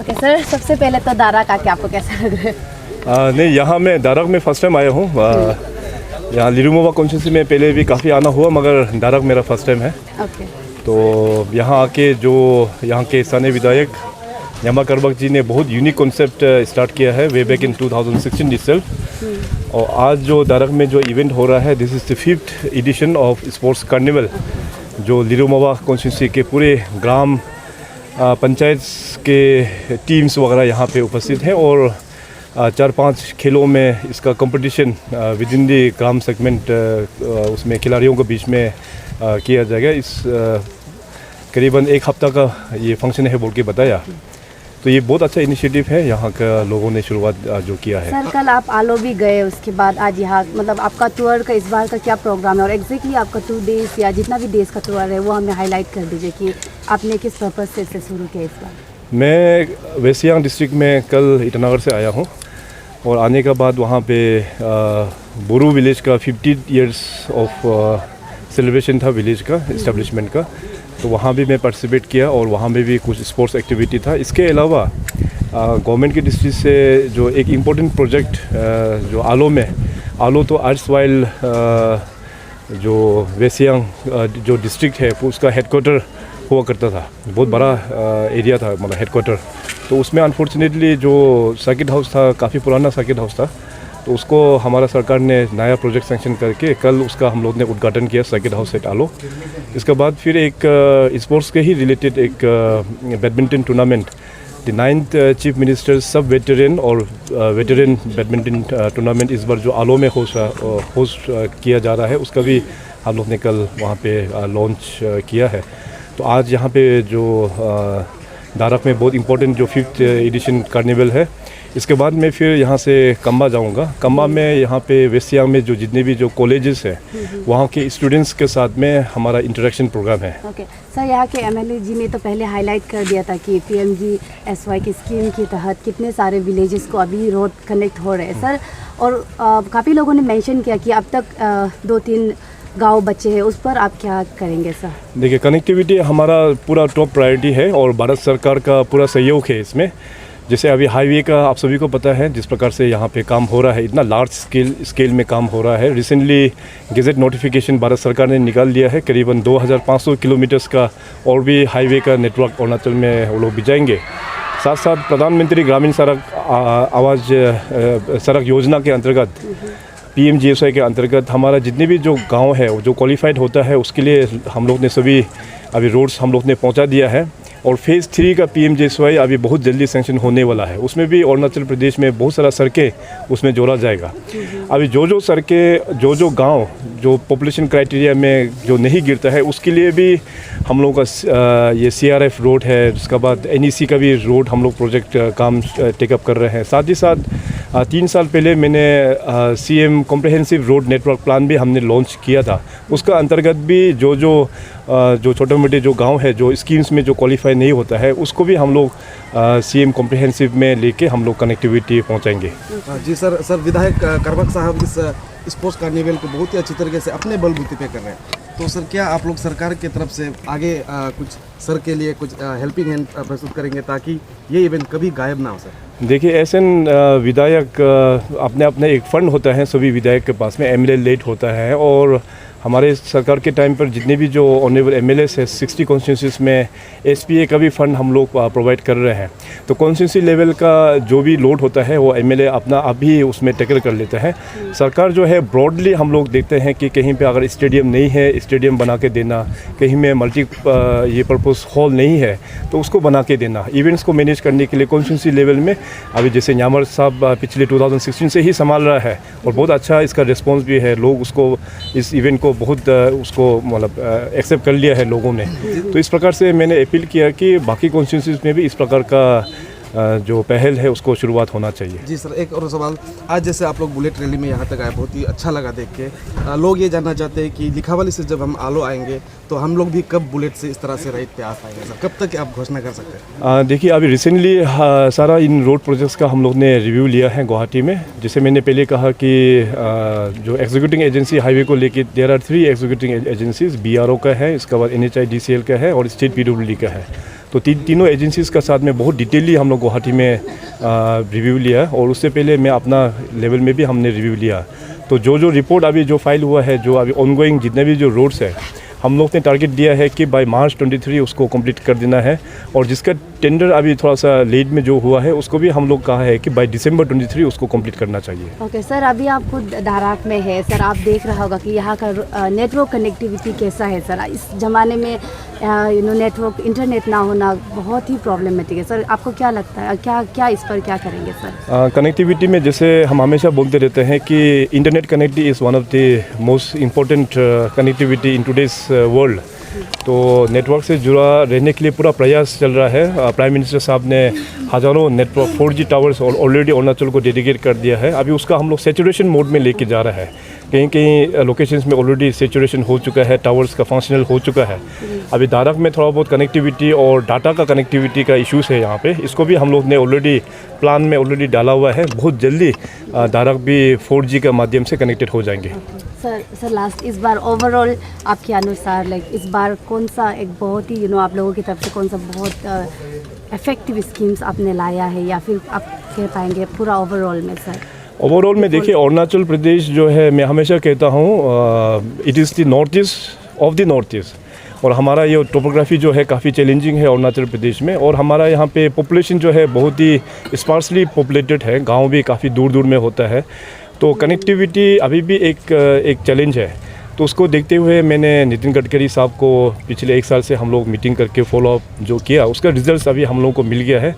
Okay sir, सबसे पहले तो दारक आके आपको कैसा लग रहा है? नहीं, यहाँ मैं दारक में फर्स्ट टाइम आया हूँ। यहाँ लिरुमोवा कॉन्स्टिट्यूंसी में पहले भी काफ़ी आना हुआ, मगर दारक मेरा फर्स्ट टाइम है। ओके। तो यहाँ आके जो यहाँ के स्थानीय विधायक न्यामा करबक जी ने बहुत यूनिक कॉन्सेप्ट स्टार्ट किया है वे बैक इन 2016 itself। और आज जो दारक में जो इवेंट हो रहा है, this is the 5th edition of sports carnival, जो लिरुमोवा कॉन्स्टिट्यूंसी के पूरे ग्राम पंचायत के टीम्स वगैरह यहाँ पे उपस्थित हैं और 4-5 खेलों में इसका competition with in the gram segment उसमें खिलाड़ियों के बीच में किया जाएगा। इस करीबन एक हफ्ता का ये फंक्शन है बोल के बताया। तो ये बहुत अच्छा इनिशिएटिव है यहाँ का लोगों ने शुरुआत जो किया है। सर, कल आप आलो भी गए, उसके बाद आज यहाँ, मतलब आपका टूर का इस बार का क्या प्रोग्राम है और एग्जैक्टली आपका 2 डेज या जितना भी डेज का टूर है वो हमें हाईलाइट कर दीजिए कि आपने किस पर्पज़ से इसे शुरू किया इस बार। मैं वेस्ट सियांग डिस्ट्रिक्ट में कल ईटानगर से आया हूँ और आने के बाद वहाँ पे बोरू विलेज का 50 ईयर्स ऑफ सेलिब्रेशन था विलेज का इस्टेब्लिशमेंट का। तो वहाँ भी मैं पार्टिसिपेट किया और वहाँ में भी कुछ स्पोर्ट्स एक्टिविटी था। इसके अलावा गवर्नमेंट की दृष्टि से जो एक इम्पोर्टेंट प्रोजेक्ट जो आलो तो अर्स वाइल जो वेस्ट सियांग जो डिस्ट्रिक्ट है उसका हेडक्वार्टर हुआ करता था, बहुत बड़ा एरिया था मतलब हेडक्वार्टर। तो उसमें अनफॉर्चुनेटली जो सर्किट हाउस था, काफ़ी पुराना सर्किट हाउस था, तो उसको हमारा सरकार ने नया प्रोजेक्ट सैंक्शन करके कल उसका हम लोग ने उद्घाटन किया, सर्किट हाउस एट आलो। इसके बाद फिर एक स्पोर्ट्स के ही रिलेटेड एक badminton tournament, the 9th chief minister सब वेटरन और वेटरन बैडमिंटन टूर्नामेंट इस बार जो आलो में होस्ट किया जा रहा है, उसका भी हम लोग ने कल वहाँ पे लॉन्च किया है। तो आज यहाँ पे जो दारक में बहुत इम्पोर्टेंट जो 5th एडिशन कार्निवल है, इसके बाद मैं फिर यहाँ से कम्बा जाऊँगा। कम्बा में यहाँ पे वेस्ट सियांग में जो जितने भी जो कॉलेजेस हैं वहाँ के स्टूडेंट्स के साथ में हमारा इंटरेक्शन प्रोग्राम है। ओके सर, यहाँ के एमएलए जी ने तो पहले हाईलाइट कर दिया था कि PMGSY की स्कीम के तहत कितने सारे विलेजेस को अभी रोड कनेक्ट हो रहे हैं सर, और काफ़ी लोगों ने मेंशन किया कि अब तक 2-3 गांव बच्चे हैं, उस पर आप क्या करेंगे सर? देखिए, कनेक्टिविटी हमारा पूरा टॉप प्रायोरिटी है और भारत सरकार का पूरा सहयोग है इसमें। जैसे अभी हाईवे का आप सभी को पता है जिस प्रकार से यहाँ पे काम हो रहा है, इतना लार्ज स्केल में काम हो रहा है। रिसेंटली गेजेट नोटिफिकेशन भारत सरकार ने निकाल दिया है, करीबन 2500 किलोमीटर्स का और भी हाईवे का नेटवर्क अरुणाचल में वो लोग बिछाएंगे। साथ साथ प्रधानमंत्री ग्रामीण सड़क योजना के अंतर्गत PMGSY के अंतर्गत हमारा जितने भी जो गांव है जो क्वालिफाइड होता है उसके लिए हम लोग ने सभी अभी रोड्स हम लोग ने पहुंचा दिया है। और फेज़ 3 का PMGSY अभी बहुत जल्दी सेंक्शन होने वाला है। उसमें भी अरुणाचल प्रदेश में बहुत सारा सड़कें उसमें जोड़ा जाएगा। अभी जो सड़कें जो गांव जो पॉपुलेशन क्राइटेरिया में जो नहीं गिरता है उसके लिए भी हम लोग का ये CRF रोड है, उसके बाद NEC का भी रोड हम लोग प्रोजेक्ट काम टेकअप कर रहे हैं। साथ ही साथ 3 साल पहले मैंने CM comprehensive road network plan भी हमने लॉन्च किया था। उसका अंतर्गत भी जो छोटे मोटे जो गांव है जो स्कीम्स में जो क्वालिफाई नहीं होता है उसको भी हम लोग CM कॉम्प्रिहेंसिव में लेके हम लोग कनेक्टिविटी पहुंचाएंगे। जी सर, विधायक करबक साहब इस स्पोर्ट्स कार्निवल को बहुत ही अच्छी तरीके से अपने बलबूते पे कर रहे हैं। तो सर, क्या आप लोग सरकार की तरफ से आगे कुछ सर के लिए कुछ हेल्पिंग हैंड प्रस्तुत करेंगे ताकि ये इवेंट कभी गायब ना हो सर? देखिए, ऐसे विधायक अपने एक फ़ंड होता है सभी विधायक के पास में, MLA लेट होता है। और हमारे सरकार के टाइम पर जितने भी जो ऑनरेबल MLAs है 60 कॉन्स्टिट्यूंसीज में SPA का भी फ़ंड हम लोग प्रोवाइड कर रहे हैं। तो कॉन्स्टिट्यूंसी लेवल का जो भी लोड होता है वो MLA अपना अभी उसमें टैकल कर लेता है। सरकार जो है ब्रॉडली हम लोग देखते हैं कि कहीं पे अगर स्टेडियम नहीं है, स्टेडियम बना के देना, कहीं में मल्टी ये पर्पस हॉल नहीं है तो उसको बना के देना। इवेंट्स को मैनेज करने के लिए कॉन्स्टिट्यूंसी लेवल में अभी जैसे न्यामर साहब पिछले 2016 से ही संभाल रहा है और बहुत अच्छा इसका रिस्पॉन्स भी है। लोग उसको इस इवेंट को बहुत उसको मतलब एक्सेप्ट कर लिया है लोगों ने। तो इस प्रकार से मैंने अपील किया कि बाकी कॉन्स्टिट्यूंसीज में भी इस प्रकार का जो पहल है उसको शुरुआत होना चाहिए। जी सर, एक और सवाल, आज जैसे आप लोग बुलेट रैली में यहाँ तक आए, बहुत ही अच्छा लगा देख के। लोग ये जानना चाहते हैं कि लिखावाली से जब हम आलो आएंगे तो हम लोग भी कब बुलेट से इस तरह से राइड पे आ पाएंगे सर? कब तक आप घोषणा कर सकते हैं? देखिए, अभी रिसेंटली सारा इन रोड प्रोजेक्ट्स का हम लोग ने रिव्यू लिया है गुवाहाटी में। जैसे मैंने पहले कहा कि जो एग्जीक्यूटिंग एजेंसी हाईवे को लेके there are 3 executing agencies, BRO का है, इसके बाद NHIDCL का है और स्टेट PWD का है। तो तीनों एजेंसीज़ का साथ में बहुत डिटेली हम लोग गुवाहाटी में रिव्यू लिया, और उससे पहले मैं अपना लेवल में भी हमने रिव्यू लिया। तो जो रिपोर्ट अभी जो फाइल हुआ है, जो अभी ऑनगोइंग जितने भी जो रोड्स है, हम लोग ने टारगेट दिया है कि बाय मार्च 23 उसको कंप्लीट कर देना है, और जिसका टेंडर अभी थोड़ा सा लेट में जो हुआ है उसको भी हम लोग कहा है कि बाय दिसंबर 23 उसको कंप्लीट करना चाहिए। ओके सर, अभी आप खुद दाराक में है सर, आप देख रहा होगा कि यहाँ का नेटवर्क कनेक्टिविटी कैसा है सर। इस ज़माने में नेटवर्क इंटरनेट ना होना बहुत ही प्रॉब्लमेटिक है सर। आपको क्या लगता है, क्या इस पर क्या करेंगे सर? कनेक्टिविटी में जैसे हम हमेशा बोलते रहते हैं कि internet connectivity is one of the most important connectivity in today's world. तो नेटवर्क से जुड़ा रहने के लिए पूरा प्रयास चल रहा है। प्राइम मिनिस्टर साहब ने हज़ारों network 4G towers already Arunachal को डेडिकेट कर दिया है। अभी उसका हम लोग सैचुरेशन मोड में लेके जा रहा है। कहीं कहीं लोकेशंस में ऑलरेडी सैचुरेशन हो चुका है, टावर्स का फंक्शनल हो चुका है। अभी दारक में थोड़ा बहुत कनेक्टिविटी और डाटा का कनेक्टिविटी का इश्यूज है यहाँ पे, इसको भी हम लोग ने ऑलरेडी प्लान में ऑलरेडी डाला हुआ है। बहुत जल्दी दारक भी 4G के माध्यम से कनेक्टेड हो जाएंगे। सर लास्ट इस बार ओवरऑल आपके अनुसार इस बार कौन सा एक बहुत ही आप लोगों की तरफ से कौन सा बहुत इफेक्टिव स्कीम्स आपने लाया है, या फिर आप कह पाएंगे पूरा ओवरऑल में सर? ओवरऑल में देखिए, अरुणाचल प्रदेश जो है, मैं हमेशा कहता हूँ it is the north east of the north east, और हमारा ये टोपोग्राफी जो है काफ़ी चैलेंजिंग है अरुणाचल प्रदेश में। और हमारा यहाँ पे पॉपुलेशन जो है बहुत ही स्पार्सली पॉपुलेटेड है, गांव भी काफ़ी दूर दूर में होता है। तो कनेक्टिविटी अभी भी एक चैलेंज है। तो उसको देखते हुए मैंने नितिन गडकरी साहब को पिछले 1 साल से हम लोग मीटिंग करके फॉलो अप जो किया, उसका रिजल्ट्स अभी हम लोगों को मिल गया है।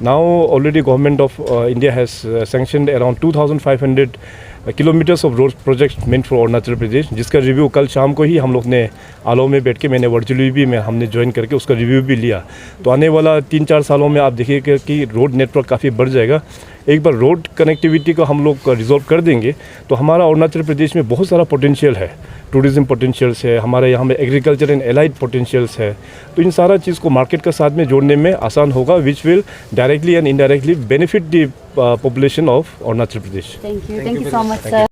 Now already government of India has sanctioned around 2500 kilometres of road project meant for Arunachal Pradesh, जिसका रिव्यू कल शाम को ही हम लोग ने आलो में बैठ के, मैंने वर्चुअली भी हमने ज्वाइन करके उसका रिव्यू भी लिया। तो आने वाला 3-4 सालों में आप देखिएगा कि रोड नेटवर्क काफ़ी बढ़ जाएगा। एक बार रोड कनेक्टिविटी को हम लोग रिजॉल्व कर देंगे तो हमारा अरुणाचल प्रदेश में बहुत सारा पोटेंशियल है, टूरिज़्म पोटेंशियल्स है, हमारे यहाँ में एग्रीकल्चर एंड एलाइड पोटेंशियल्स है। तो इन सारा चीज़ को मार्केट के साथ में जोड़ने में आसान होगा, which will directly and indirectly benefit the population of Arunachal Pradesh. Thank you so much sir.